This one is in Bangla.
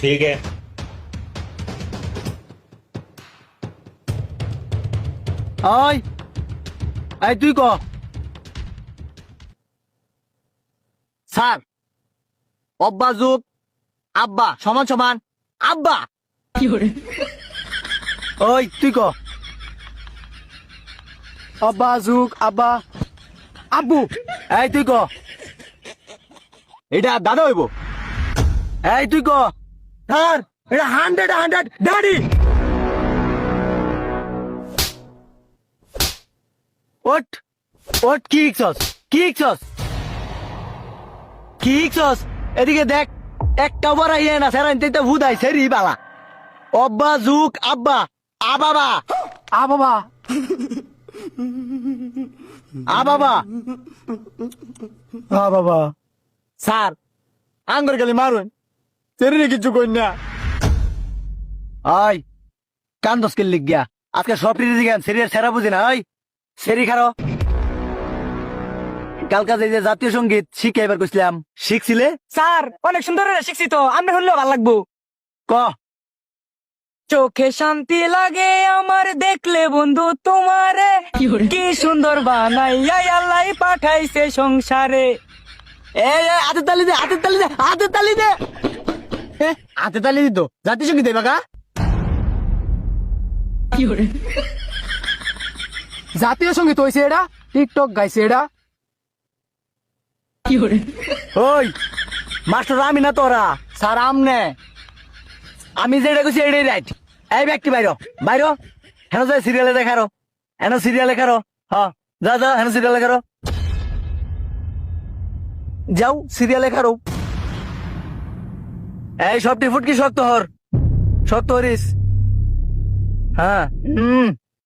ठीक है। ওই এই তুই ক স্যার অব্বা যুগ আব্বা সমান সমান আব্বা ওই তুই ক আব্বা যুগ আব্বা আব্বু এই তুই ক এটা দাদা হইব এই তুই ক স্যার এটা 100 ড্যাডি ওট ওট কি ইকছস কি ইকছস কি ইকছস এদিকে দেখ একটা বড় ইয়ে না স্যার আনতে ভূত আইছে রি বালা অব্বা যুগ আব্বা আ বাবা আ বাবা আ বাবা আ বাবা স্যার আঙ্গুর গেলি মারুন সেরি কিছু কই না আই কান্দস কে লিখ গিয়া আজকে সব দিকে সেরিয়ার সেরা বুঝি না ওই সেরি খারো কালকা যে জাতীয় সঙ্গীত শিখে এবার কইছিলাম শিখছিলে স্যার অনেক সুন্দর শিখছি তো আমি হলেও ভালো লাগবো ক চোখে শান্তি লাগে আমার দেখলে বন্ধু তোমারে কি সুন্দর বানাইয়া আল্লাহ পাঠাইছে সংসারে। এই হাতে তালি দে হাতে তালি দে হাতে তালি দে হাতে তালি দিত জাতীয় সঙ্গীত বাকা জাতীয় সঙ্গীত হয়েছে এটা টিকটক গাইছে এটা ওই মাস্টার আমি না তোরা স্যার আমনে আমি যেটা কইছি এটাই রাইট এই ব্যক্তি বাইরো বাইরো হেন যায় সিরিয়ালে দেখারো হেন সিরিয়ালে খারো হ্যাঁ যা যা হেন সিরিয়ালে খারো যাও সিরিয়ালে খারো এই সবটি ফুটকি শক্ত হর শক্ত হরিস হ্যাঁ